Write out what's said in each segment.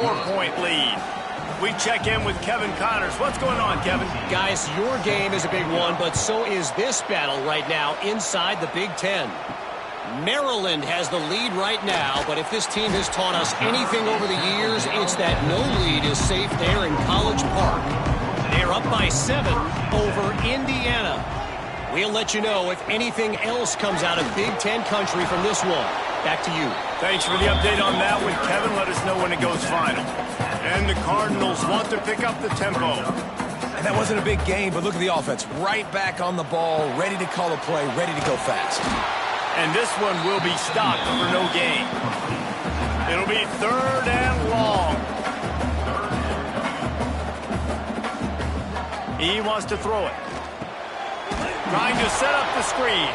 4-point lead. We check in with Kevin Connors. What's going on, Kevin? Guys, your game is a big one, but so is this battle right now inside the Big Ten. Maryland has the lead right now, but if this team has taught us anything over the years, it's that no lead is safe there in College Park. They're up by 7 over Indiana. We'll let you know if anything else comes out of Big Ten country from this one. Back to you. Thanks for the update on that one, Kevin. Let us know when it goes final. And the Cardinals want to pick up the tempo. And that wasn't a big game, but look at the offense. Right back on the ball, ready to call a play, ready to go fast. And this one will be stopped for no gain. It'll be 3rd and long. He wants to throw it. Trying to set up the screen.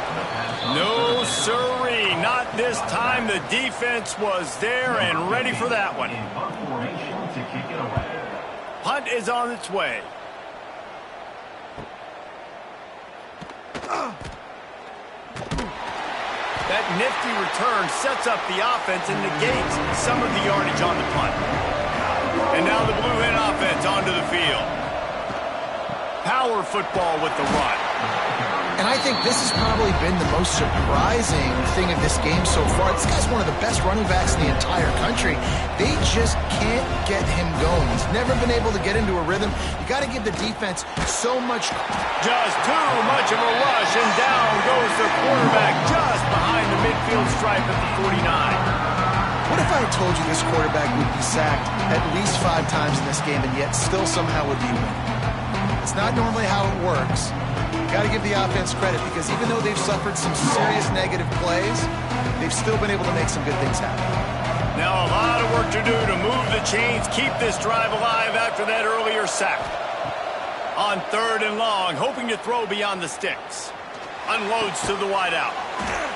No siree, not this time. The defense was there and ready for that one. Punt is on its way. That nifty return sets up the offense and negates some of the yardage on the punt. And now the Blue Hen offense onto the field. Power football with the run. And I think this has probably been the most surprising thing of this game so far. This guy's one of the best running backs in the entire country. They just can't get him going. He's never been able to get into a rhythm. You got to give the defense so much. Just too much of a rush, and down goes the quarterback just behind the midfield stripe at the 49. What if I had told you this quarterback would be sacked at least 5 times in this game and yet still somehow would be winning? It's not normally how it works. Got to give the offense credit because even though they've suffered some serious negative plays, they've still been able to make some good things happen. Now a lot of work to do to move the chains, keep this drive alive after that earlier sack. On 3rd and long, hoping to throw beyond the sticks. Unloads to the wideout.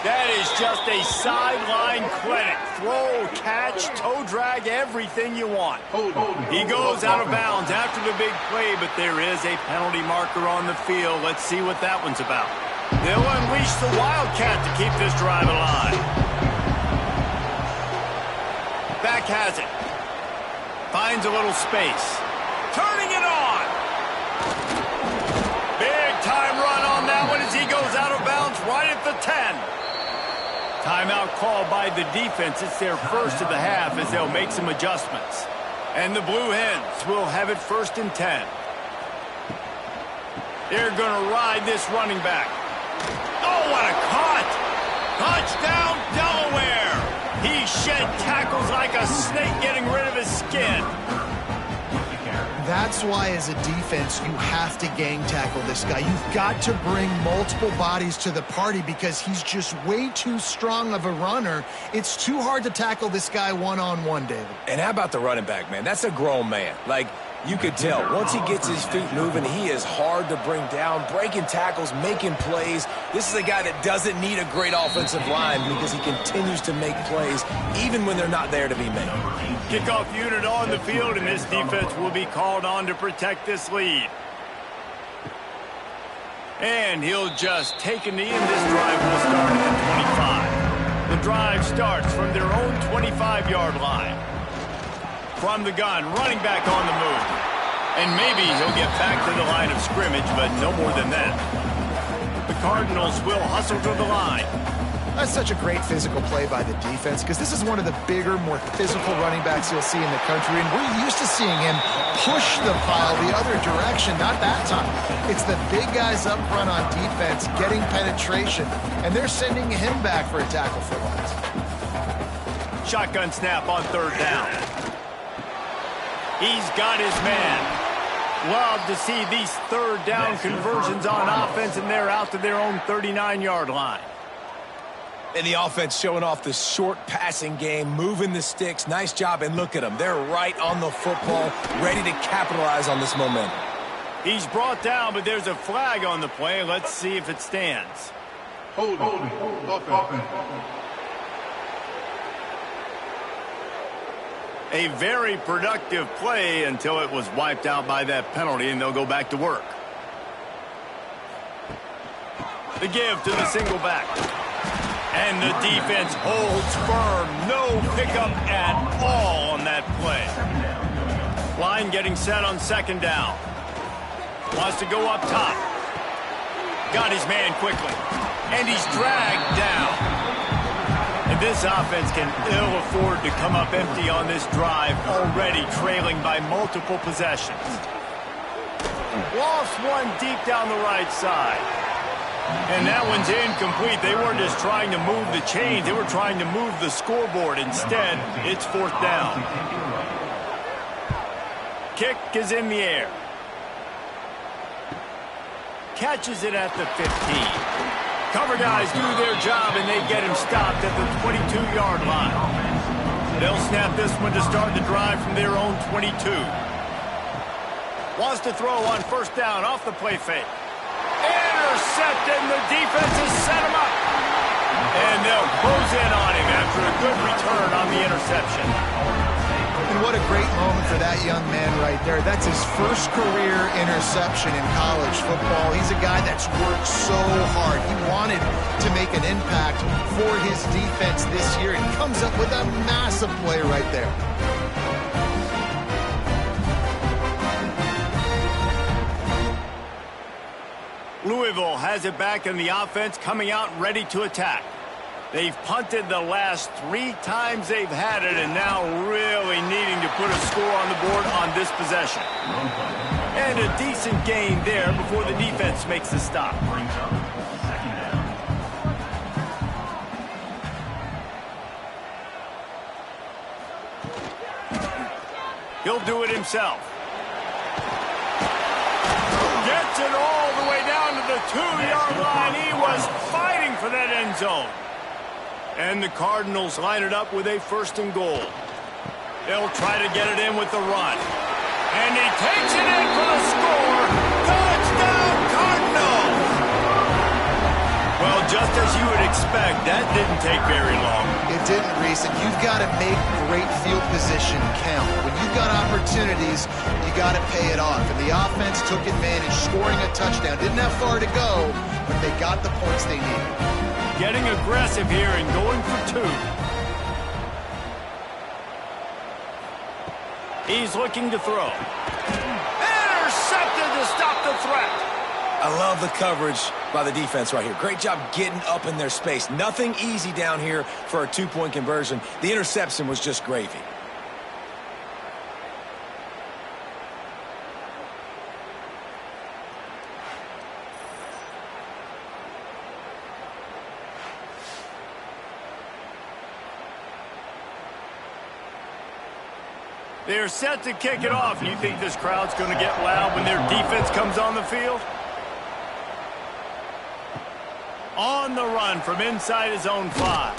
That is just a sideline credit. Throw, catch, toe drag, everything you want. He goes out of bounds after the big play, but there is a penalty marker on the field. Let's see what that one's about. They'll unleash the Wildcat to keep this drive alive. Back has it. Finds a little space. Turning it on. Big time run on that one as he goes out of bounds right at the 10. Timeout called by the defense. It's their first of the half as they'll make some adjustments. And the Blue Hens will have it 1st and 10. They're going to ride this running back. Oh, what a cut! Touchdown, Delaware! He shed tackles like a snake getting rid of his skin. That's why, as a defense, you have to gang tackle this guy. You've got to bring multiple bodies to the party because he's just way too strong of a runner. It's too hard to tackle this guy one-on-one, David. And how about the running back, man? That's a grown man. Like, you could tell. Once he gets his feet moving, he is hard to bring down, breaking tackles, making plays. This is a guy that doesn't need a great offensive line because he continues to make plays even when they're not there to be made. Kickoff unit on the field, and this defense will be called on to protect this lead. And he'll just take a knee, and this drive will start at the 25. The drive starts from their own 25-yard line. From the gun, running back on the move. And maybe he'll get back to the line of scrimmage, but no more than that. The Cardinals will hustle to the line. That's such a great physical play by the defense because this is one of the bigger, more physical running backs you'll see in the country, and we're used to seeing him push the pile the other direction. Not that time. It's the big guys up front on defense getting penetration, and they're sending him back for a tackle for loss. Shotgun snap on 3rd down. He's got his man. Love to see these 3rd down conversions on offense, and they're out to their own 39-yard line. And the offense showing off the short passing game, moving the sticks. Nice job, and look at them. They're right on the football, ready to capitalize on this momentum. He's brought down, but there's a flag on the play. Let's see if it stands. Hold it. A very productive play until it was wiped out by that penalty, and they'll go back to work. The give to the single back. And the defense holds firm. No pickup at all on that play. Line getting set on second down. Wants to go up top. Got his man quickly. And he's dragged down. And this offense can ill afford to come up empty on this drive, already trailing by multiple possessions. Lost one deep down the right side. And that one's incomplete. They weren't just trying to move the chains. They were trying to move the scoreboard. Instead, it's fourth down. Kick is in the air. Catches it at the 15. Cover guys do their job, and they get him stopped at the 22-yard line. They'll snap this one to start the drive from their own 22. Wants to throw on first down off the play fake. Intercepted, and the defense has set him up. And they'll close in on him after a good return on the interception. And what a great moment for that young man right there. That's his first career interception in college football. He's a guy that's worked so hard. He wanted to make an impact for his defense this year and comes up with a massive play right there. Louisville has it back in the offense, coming out ready to attack. They've punted the last 3 times they've had it, and now really needing to put a score on the board on this possession. And a decent gain there before the defense makes the stop. He'll do it himself. Gets it all the way down to the 2-yard line. He was fighting for that end zone. And the Cardinals line it up with a first and goal. They'll try to get it in with the run. And he takes it in for the score. Touchdown, Cardinals! Well, just as you would expect, that didn't take very long. It didn't, Reese, and you've got to make great field position count. When you've got opportunities, you got to pay it off. And the offense took advantage, scoring a touchdown. Didn't have far to go, but they got the points they needed. Getting aggressive here and going for 2. He's looking to throw. Intercepted to stop the threat. I love the coverage by the defense right here. Great job getting up in their space. Nothing easy down here for a 2-point conversion. The interception was just gravy. They're set to kick it off. You think this crowd's going to get loud when their defense comes on the field? On the run from inside his own 5.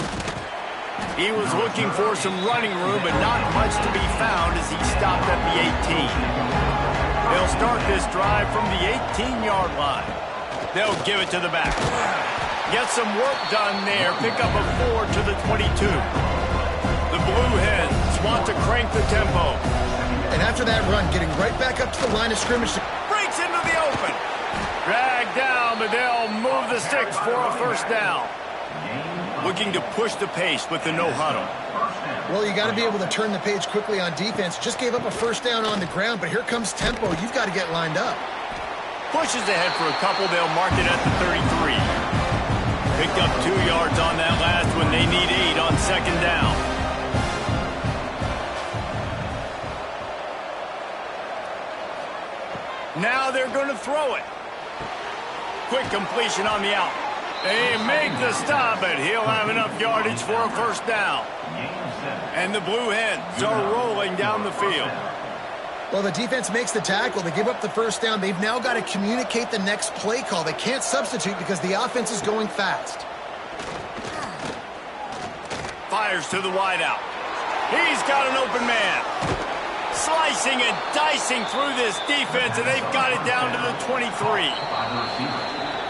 He was looking for some running room, but not much to be found as he stopped at the 18. They'll start this drive from the 18-yard line. They'll give it to the back. Get some work done there. Pick up a 4 to the 22. The Blue Hens want to crank the tempo. And after that run, getting right back up to the line of scrimmage. Breaks into the open. Dragged down, but they'll move the sticks for a first down. Looking to push the pace with the no huddle. Well, you got to be able to turn the page quickly on defense. Just gave up a first down on the ground, but here comes tempo. You've got to get lined up. Pushes ahead for a couple. They'll mark it at the 33. Picked up 2 yards on that last one. They need 8 on second down. Now they're going to throw it. Quick completion on the out. They make the stop, but he'll have enough yardage for a first down. And the Blue Hens are rolling down the field. Well, the defense makes the tackle. They give up the first down. They've now got to communicate the next play call. They can't substitute because the offense is going fast. Fires to the wideout. He's got an open man. Slicing and dicing through this defense, and they've got it down to the 23.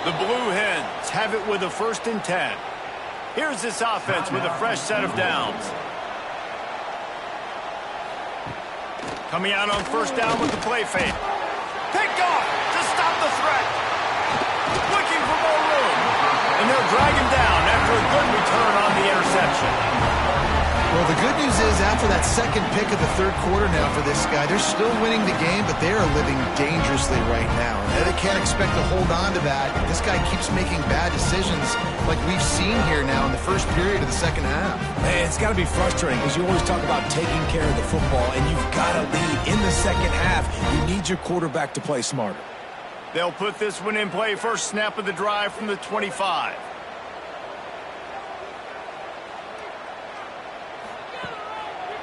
The Blue Hens have it with a 1st and 10. Here's this offense with a fresh set of downs. Coming out on first down with the play fake. Picked off to stop the threat. Looking for more room. And they'll drag him down after a good return on the interception. Well, the good news is after that second pick of the third quarter now for this guy, they're still winning the game, but they are living dangerously right now. And they can't expect to hold on to that if this guy keeps making bad decisions like we've seen here now in the first period of the second half. Man, it's got to be frustrating because you always talk about taking care of the football, and you've got to lead in the second half. You need your quarterback to play smarter. They'll put this one in play. First snap of the drive from the 25.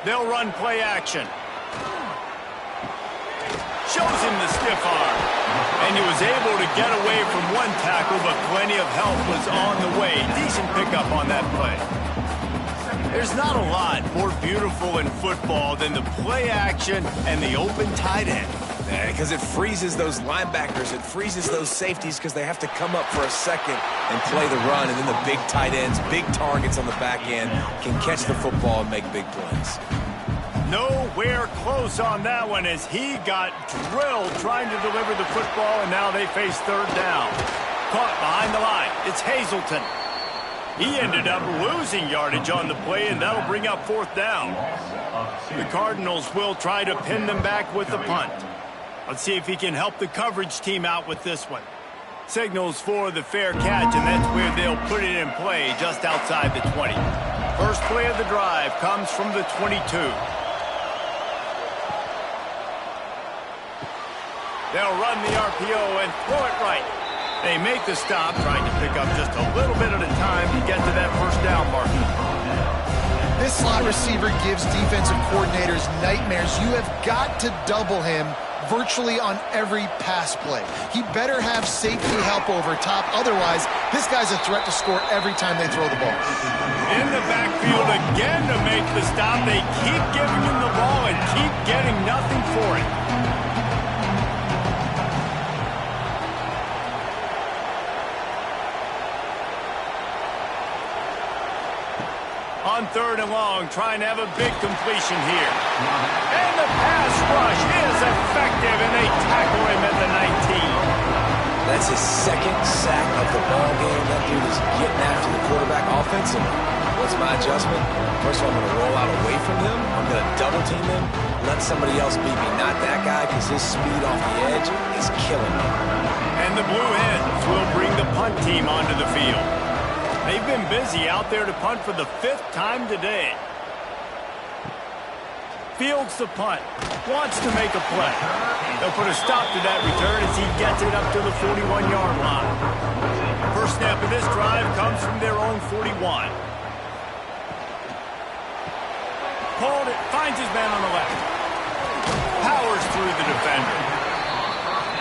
They'll run play action. Shows him the stiff arm. And he was able to get away from one tackle, but plenty of help was on the way. Decent pickup on that play. There's not a lot more beautiful in football than the play action and the open tight end. Because it freezes those linebackers. It freezes those safeties because they have to come up for a second and play the run. And then the big tight ends, big targets on the back end can catch the football and make big plays. Nowhere close on that one as he got drilled trying to deliver the football, and now they face third down. Caught behind the line. It's Hazleton. He ended up losing yardage on the play, and that'll bring up fourth down. The Cardinals will try to pin them back with the punt. Let's see if he can help the coverage team out with this one. Signals for the fair catch, and that's where they'll put it in play just outside the 20. First play of the drive comes from the 22. They'll run the RPO and throw it right. They make the stop, trying to pick up just a little bit at a time to get to that first down mark. This slot receiver gives defensive coordinators nightmares. You have got to double him virtually on every pass play. He better have safety help over top. Otherwise, this guy's a threat to score every time they throw the ball. In the backfield again to make the stop. They keep giving him the ball and keep getting nothing for it. On third and long, trying to have a big completion here. And the pass rush is effective, and they tackle him at the 19. That's his second sack of the ball game. That dude is getting after the quarterback offensively. What's my adjustment? First of all, I'm going to roll out away from him. I'm going to double team him. Let somebody else beat me, not that guy, because his speed off the edge is killing me. And the Blue Hens will bring the punt team onto the field. They've been busy out there to punt for the 5th time today. Fields the punt. Wants to make a play. They'll put a stop to that return as he gets it up to the 41-yard line. First snap of this drive comes from their own 41. Pulled it. Finds his man on the left. Powers through the defender.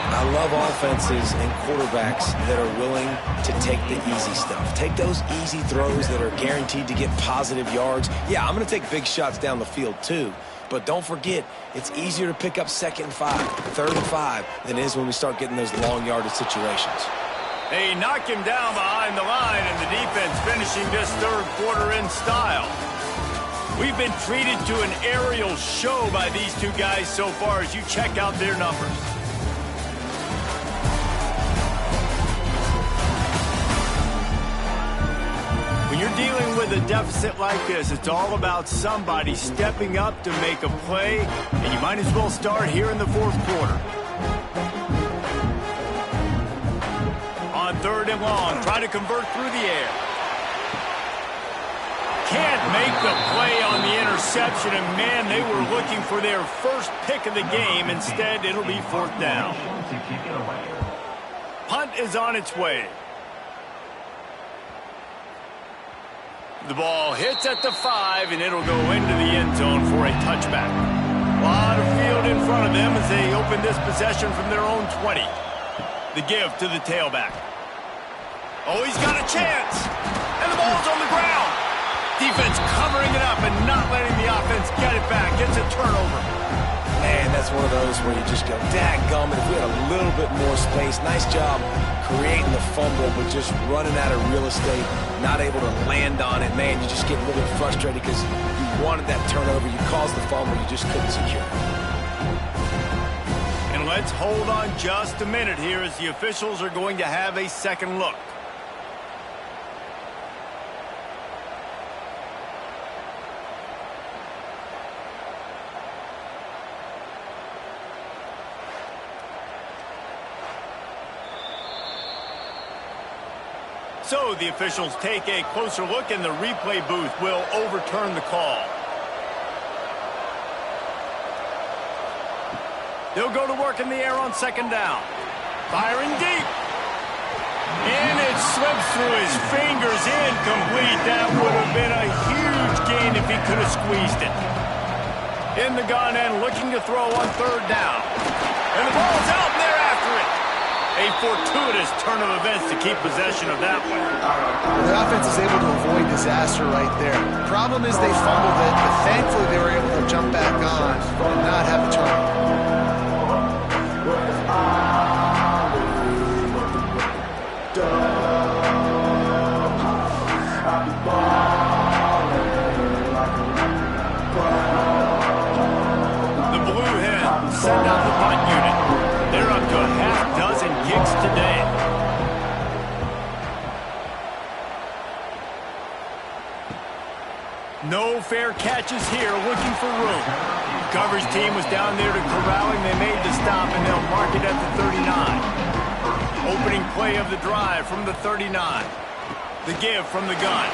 I love offenses and quarterbacks that are willing to take the easy stuff. Take those easy throws that are guaranteed to get positive yards. Yeah, I'm going to take big shots down the field too. But don't forget, it's easier to pick up 2nd and 5, 3rd and 5 than it is when we start getting those long yardage situations. They knock him down behind the line, and the defense finishing this third quarter in style. We've been treated to an aerial show by these two guys so far as you check out their numbers. When you're dealing with a deficit like this, it's all about somebody stepping up to make a play, and you might as well start here in the fourth quarter. On third and long, try to convert through the air. Can't make the play on the interception, and man, they were looking for their first pick of the game. Instead, it'll be fourth down. Punt is on its way. The ball hits at the 5, and it'll go into the end zone for a touchback. A lot of field in front of them as they open this possession from their own 20. The give to the tailback. Oh, he's got a chance. And the ball's on the ground. Defense covering it up and not letting the offense get it back. Gets a turnover. Man, that's one of those where you just go, dadgummit, if we had a little bit more space. Nice job creating the fumble, but just running out of real estate, not able to land on it. Man, you just get a little bit frustrated because you wanted that turnover. You caused the fumble. You just couldn't secure it. And let's hold on just a minute here as the officials are going to have a second look. So the officials take a closer look, and the replay booth will overturn the call. They'll go to work in the air on second down. Firing deep. And it slips through his fingers, incomplete. That would have been a huge gain if he could have squeezed it. In the gun and looking to throw on third down. And the ball's out, and they're after it. A fortuitous turn of events to keep possession of that one. The offense is able to avoid disaster right there. Problem is they fumbled it, but thankfully they were able to jump back on and not have a turnover. The Blue Hens send out the punt unit. They're up to a half-dozen kicks today. No fair catches here, looking for room. The coverage team was down there to corral him. They made the stop, and they'll mark it at the 39. Opening play of the drive from the 39. The give from the gun.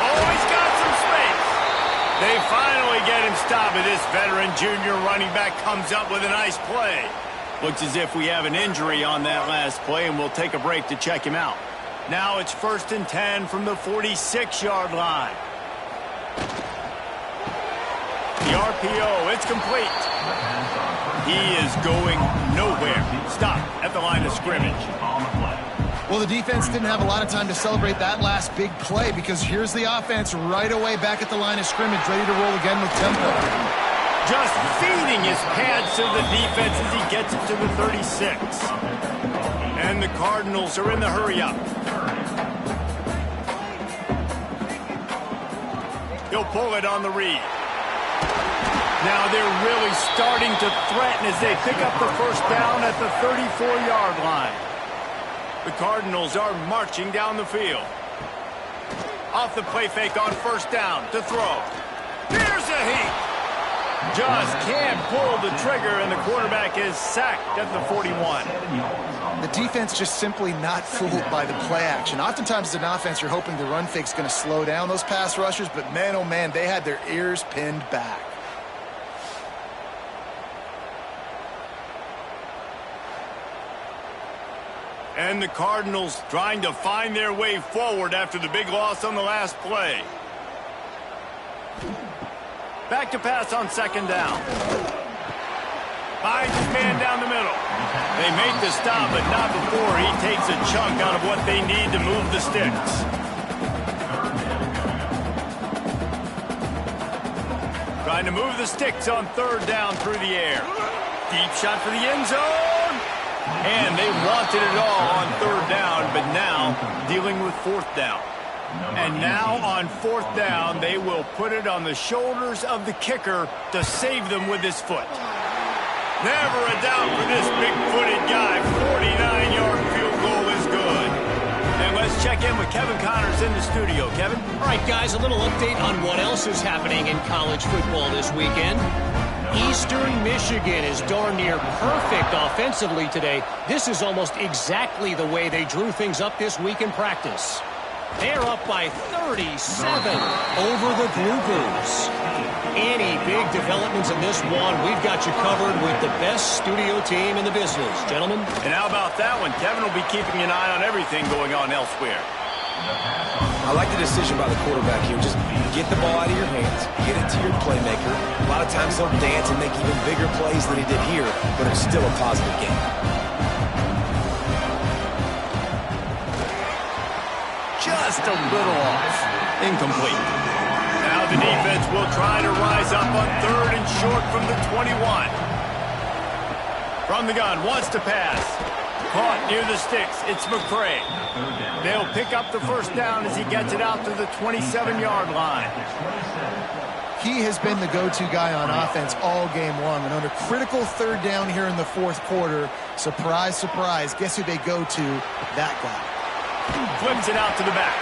Oh, he's got some space. They finally get him stopped, and this veteran junior running back comes up with a nice play. Looks as if we have an injury on that last play, and we'll take a break to check him out. Now it's 1st and 10 from the 46-yard line. The RPO, it's complete. He is going nowhere. Stop at the line of scrimmage. Well, the defense didn't have a lot of time to celebrate that last big play because here's the offense right away back at the line of scrimmage, ready to roll again with tempo. Just feeding his pads to the defense as he gets it to the 36. And the Cardinals are in the hurry-up. He'll pull it on the read. Now they're really starting to threaten as they pick up the first down at the 34-yard line. The Cardinals are marching down the field. Off the play fake on first down to throw. Here's a heat. Just can't pull the trigger, and the quarterback is sacked at the 41. The defense just simply not fooled by the play action. Oftentimes as an offense, you're hoping the run fake's going to slow down those pass rushers, but man, oh man, they had their ears pinned back. And the Cardinals trying to find their way forward after the big loss on the last play. Back to pass on second down. Finds his man down the middle. They make the stop, but not before he takes a chunk out of what they need to move the sticks. Trying to move the sticks on third down through the air. Deep shot for the end zone. And they wanted it all on third down, but now dealing with fourth down. And now on fourth down, they will put it on the shoulders of the kicker to save them with his foot. Never a doubt for this big-footed guy. 49-yard field goal is good. And let's check in with Kevin Connors in the studio. Kevin? All right, guys, a little update on what else is happening in college football this weekend. Eastern Michigan is darn near perfect offensively today. This is almost exactly the way they drew things up this week in practice. They're up by 37 over the Goobers. Any big developments in this one, we've got you covered with the best studio team in the business, gentlemen. And how about that one? Kevin will be keeping an eye on everything going on elsewhere. I like the decision by the quarterback here. Just get the ball out of your hands, get it to your playmaker. A lot of times he'll dance and make even bigger plays than he did here, but it's still a positive game. Just a little off. Incomplete. Now the defense will try to rise up on third and short from the 21. From the gun, wants to pass. Caught near the sticks. It's McCray. They'll pick up the first down as he gets it out to the 27-yard line. He has been the go-to guy on offense all game long, and under critical third down here in the fourth quarter, surprise, surprise, guess who they go to? That guy. Flips it out to the back.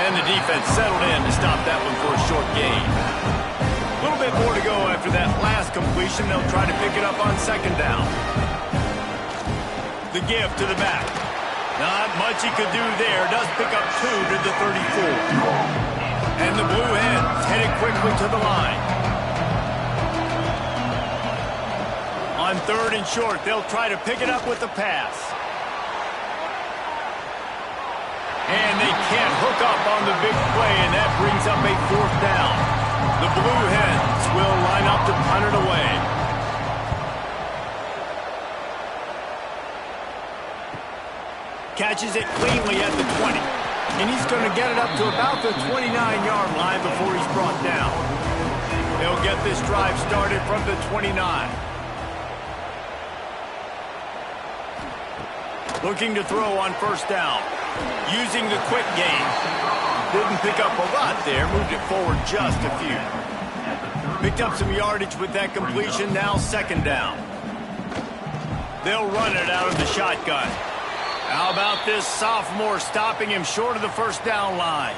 And the defense settled in to stop that one for a short gain. A little bit more to go after that last completion. They'll try to pick it up on second down. The give to the back. Not much he could do there. Does pick up 2 to the 34. And the Blue Hens headed quickly to the line. On 3rd and short, they'll try to pick it up with the pass. And they can't hook up on the big play, and that brings up a 4th down. The Blue Hens will line up to punt it away. Catches it cleanly at the 20. And he's going to get it up to about the 29-yard line before he's brought down. They'll get this drive started from the 29. Looking to throw on 1st down. Using the quick game. Didn't pick up a lot there. Moved it forward just a few. Picked up some yardage with that completion. Now 2nd down. They'll run it out of the shotgun. How about this sophomore stopping him short of the 1st down line?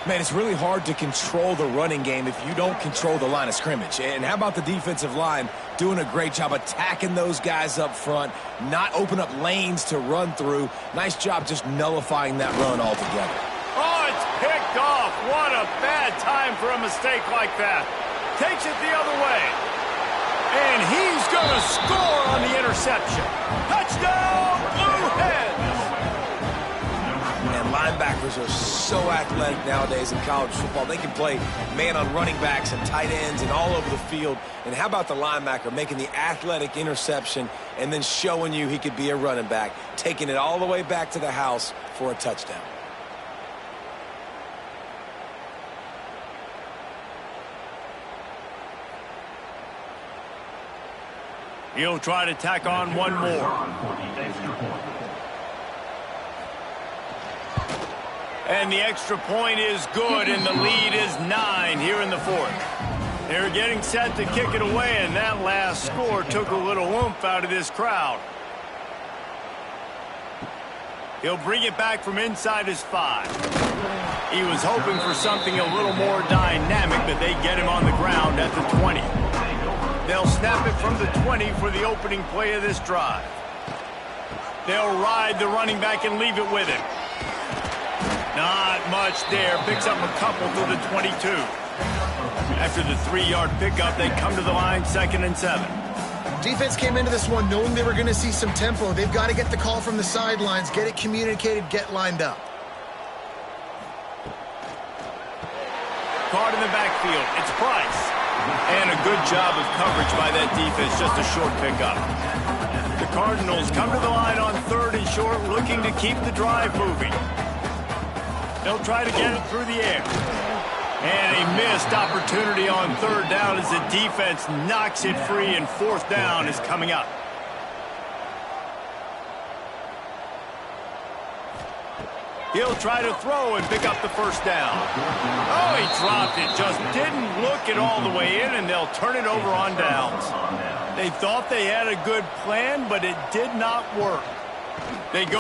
Man, it's really hard to control the running game if you don't control the line of scrimmage. And how about the defensive line doing a great job attacking those guys up front, not open up lanes to run through. Nice job just nullifying that run altogether. Oh, it's picked off. What a bad time for a mistake like that. Takes it the other way. And he's going to score on the interception. Touchdown, Blue Hens! And linebackers are so athletic nowadays in college football. They can play man on running backs and tight ends and all over the field. And how about the linebacker making the athletic interception and then showing you he could be a running back, taking it all the way back to the house for a touchdown. He'll try to tack on one more. And the extra point is good, and the lead is 9 here in the 4th. They're getting set to kick it away, and that last score took a little oomph out of this crowd. He'll bring it back from inside his 5. He was hoping for something a little more dynamic, but they get him on the ground at the 20. They'll snap it from the 20 for the opening play of this drive. They'll ride the running back and leave it with him. Not much there. Picks up a couple to the 22. After the 3-yard pickup, they come to the line 2nd and 7. Defense came into this one knowing they were going to see some tempo. They've got to get the call from the sidelines, get it communicated, get lined up. Caught in the backfield. It's Price. And a good job of coverage by that defense. Just a short pickup. The Cardinals come to the line on 3rd and short, looking to keep the drive moving. They'll try to get it through the air. And a missed opportunity on 3rd down as the defense knocks it free, and 4th down is coming up. He'll try to throw and pick up the 1st down. Oh, he dropped it. Just didn't look it all the way in, and they'll turn it over on downs. They thought they had a good plan, but it did not work. They go